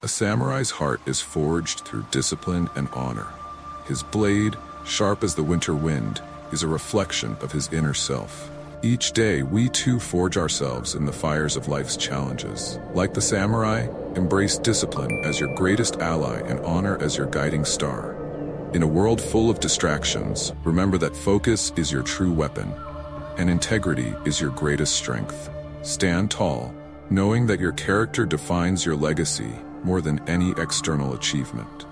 samurai's heart is forged through discipline and honor. His blade, sharp as the winter wind, is a reflection of his inner self. Each day, we too forge ourselves in the fires of life's challenges. Like the samurai, embrace discipline as your greatest ally and honor as your guiding star. In a world full of distractions, remember that focus is your true weapon, and integrity is your greatest strength. Stand tall, knowing that your character defines your legacy more than any external achievement.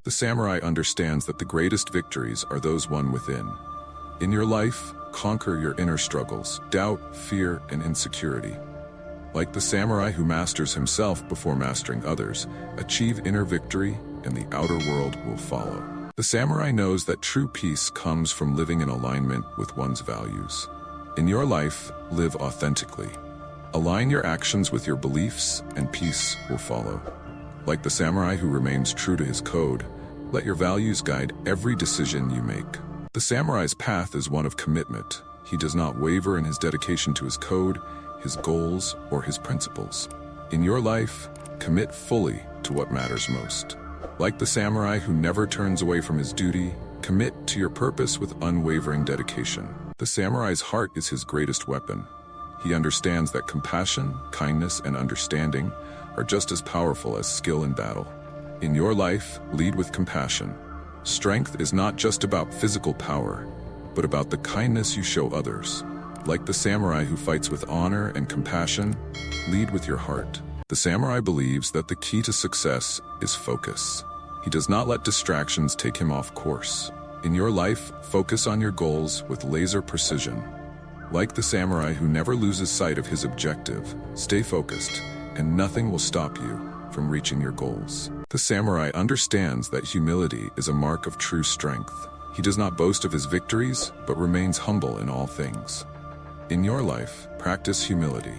The samurai understands that the greatest victories are those won within. In your life, conquer your inner struggles, doubt, fear, and insecurity. Like the samurai who masters himself before mastering others, achieve inner victory, and the outer world will follow. The samurai knows that true peace comes from living in alignment with one's values. In your life, live authentically. Align your actions with your beliefs, and peace will follow. Like the samurai who remains true to his code, let your values guide every decision you make. The samurai's path is one of commitment. He does not waver in his dedication to his code, his goals, or his principles. In your life, commit fully to what matters most. Like the samurai who never turns away from his duty, commit to your purpose with unwavering dedication. The samurai's heart is his greatest weapon. He understands that compassion, kindness, and understanding are just as powerful as skill in battle. In your life, lead with compassion. Strength is not just about physical power, but about the kindness you show others. Like the samurai who fights with honor and compassion, lead with your heart. The samurai believes that the key to success is focus. He does not let distractions take him off course. In your life, focus on your goals with laser precision. Like the samurai who never loses sight of his objective, stay focused, and nothing will stop you from reaching your goals. The samurai understands that humility is a mark of true strength. He does not boast of his victories, but remains humble in all things. In your life, practice humility.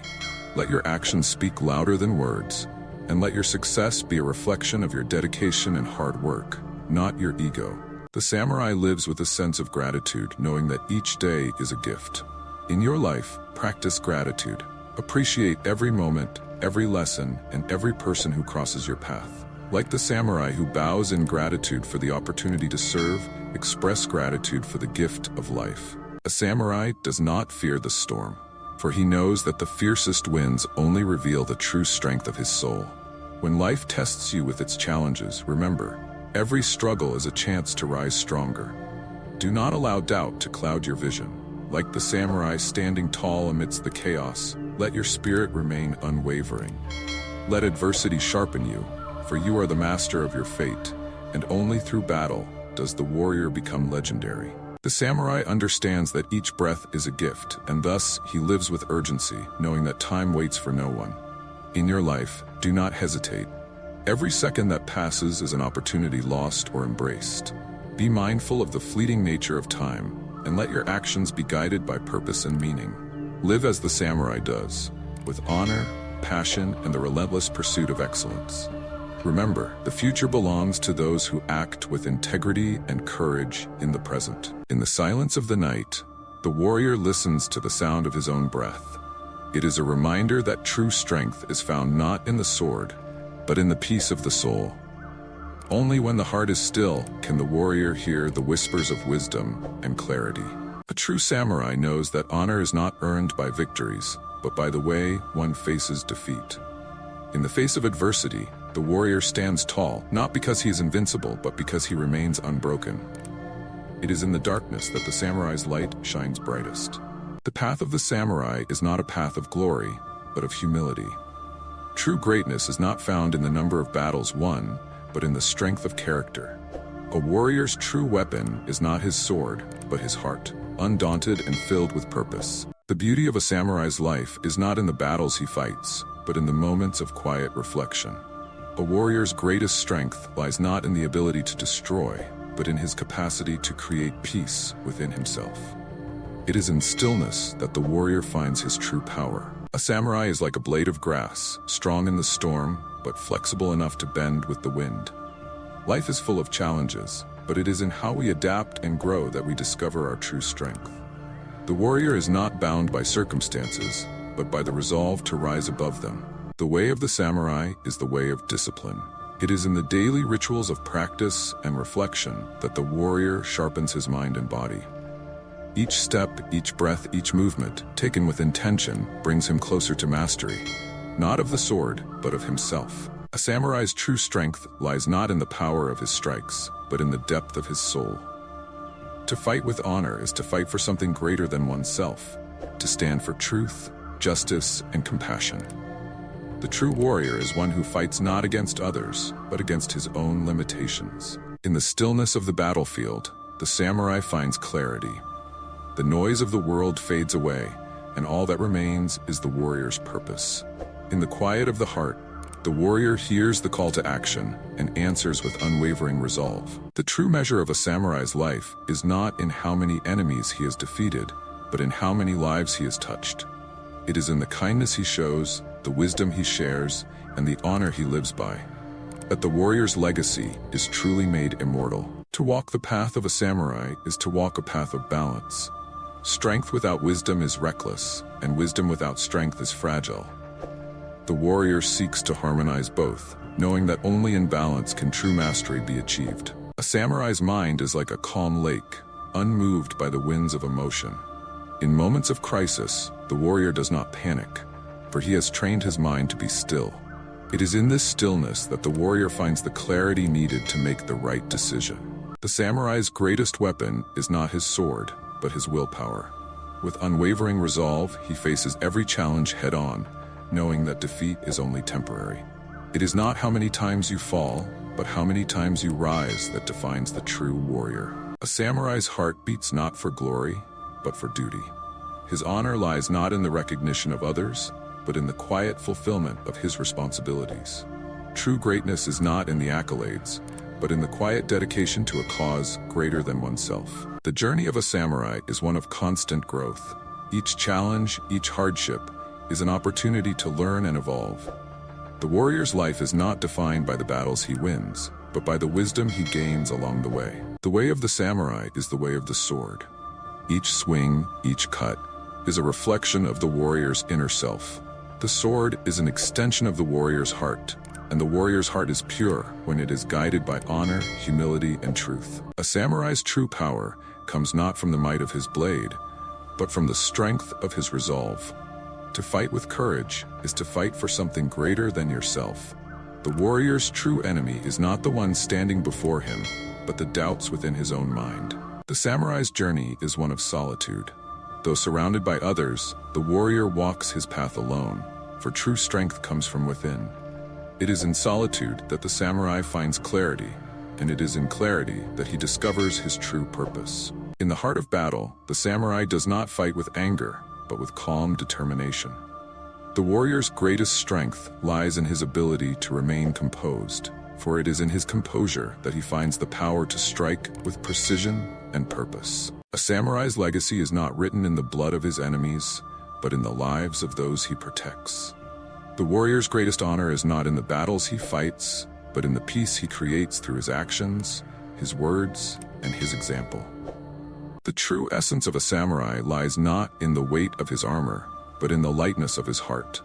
Let your actions speak louder than words, and let your success be a reflection of your dedication and hard work, not your ego. The samurai lives with a sense of gratitude, knowing that each day is a gift. In your life, practice gratitude. Appreciate every moment, every lesson, and every person who crosses your path. Like the samurai who bows in gratitude for the opportunity to serve, express gratitude for the gift of life. A samurai does not fear the storm, for he knows that the fiercest winds only reveal the true strength of his soul. When life tests you with its challenges, remember, every struggle is a chance to rise stronger. Do not allow doubt to cloud your vision. Like the samurai standing tall amidst the chaos, let your spirit remain unwavering. Let adversity sharpen you, for you are the master of your fate, and only through battle does the warrior become legendary. The samurai understands that each breath is a gift, and thus he lives with urgency, knowing that time waits for no one. In your life, do not hesitate. Every second that passes is an opportunity lost or embraced. Be mindful of the fleeting nature of time, and let your actions be guided by purpose and meaning. Live as the samurai does, with honor, passion, and the relentless pursuit of excellence. Remember, the future belongs to those who act with integrity and courage in the present. In the silence of the night, the warrior listens to the sound of his own breath. It is a reminder that true strength is found not in the sword, but in the peace of the soul. Only when the heart is still can the warrior hear the whispers of wisdom and clarity. A true samurai knows that honor is not earned by victories, but by the way one faces defeat. In the face of adversity, the warrior stands tall, not because he is invincible, but because he remains unbroken. It is in the darkness that the samurai's light shines brightest. The path of the samurai is not a path of glory, but of humility. True greatness is not found in the number of battles won, but in the strength of character. A warrior's true weapon is not his sword, but his heart, undaunted and filled with purpose. The beauty of a samurai's life is not in the battles he fights, but in the moments of quiet reflection. A warrior's greatest strength lies not in the ability to destroy, but in his capacity to create peace within himself. It is in stillness that the warrior finds his true power. A samurai is like a blade of grass, strong in the storm, but flexible enough to bend with the wind. Life is full of challenges, but it is in how we adapt and grow that we discover our true strength. The warrior is not bound by circumstances, but by the resolve to rise above them. The way of the samurai is the way of discipline. It is in the daily rituals of practice and reflection that the warrior sharpens his mind and body. Each step, each breath, each movement, taken with intention, brings him closer to mastery, not of the sword, but of himself. A samurai's true strength lies not in the power of his strikes, but in the depth of his soul. To fight with honor is to fight for something greater than oneself, to stand for truth, justice, and compassion. The true warrior is one who fights not against others, but against his own limitations. In the stillness of the battlefield, the samurai finds clarity. The noise of the world fades away, and all that remains is the warrior's purpose. In the quiet of the heart, the warrior hears the call to action and answers with unwavering resolve. The true measure of a samurai's life is not in how many enemies he has defeated, but in how many lives he has touched. It is in the kindness he shows, the wisdom he shares, and the honor he lives by, that the warrior's legacy is truly made immortal. To walk the path of a samurai is to walk a path of balance. Strength without wisdom is reckless, and wisdom without strength is fragile. The warrior seeks to harmonize both, knowing that only in balance can true mastery be achieved. A samurai's mind is like a calm lake, unmoved by the winds of emotion. In moments of crisis, the warrior does not panic, for he has trained his mind to be still. It is in this stillness that the warrior finds the clarity needed to make the right decision. The samurai's greatest weapon is not his sword, but his willpower. With unwavering resolve, he faces every challenge head-on, knowing that defeat is only temporary. It is not how many times you fall, but how many times you rise that defines the true warrior. A samurai's heart beats not for glory, but for duty. His honor lies not in the recognition of others, but in the quiet fulfillment of his responsibilities. True greatness is not in the accolades, but in the quiet dedication to a cause greater than oneself. The journey of a samurai is one of constant growth. Each challenge, each hardship, is an opportunity to learn and evolve. The warrior's life is not defined by the battles he wins, but by the wisdom he gains along the way. The way of the samurai is the way of the sword. Each swing, each cut, is a reflection of the warrior's inner self. The sword is an extension of the warrior's heart, and the warrior's heart is pure when it is guided by honor, humility, and truth. A samurai's true power comes not from the might of his blade, but from the strength of his resolve. To fight with courage is to fight for something greater than yourself. The warrior's true enemy is not the one standing before him, but the doubts within his own mind. The samurai's journey is one of solitude. Though surrounded by others, the warrior walks his path alone, for true strength comes from within. It is in solitude that the samurai finds clarity, and it is in clarity that he discovers his true purpose. In the heart of battle, the samurai does not fight with anger, but with calm determination. The warrior's greatest strength lies in his ability to remain composed, for it is in his composure that he finds the power to strike with precision and purpose. A samurai's legacy is not written in the blood of his enemies, but in the lives of those he protects. The warrior's greatest honor is not in the battles he fights, but in the peace he creates through his actions, his words, and his example. The true essence of a samurai lies not in the weight of his armor, but in the lightness of his heart.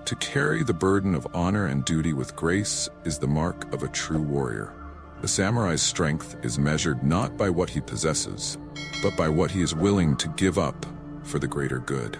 To carry the burden of honor and duty with grace is the mark of a true warrior. The samurai's strength is measured not by what he possesses, but by what he is willing to give up for the greater good.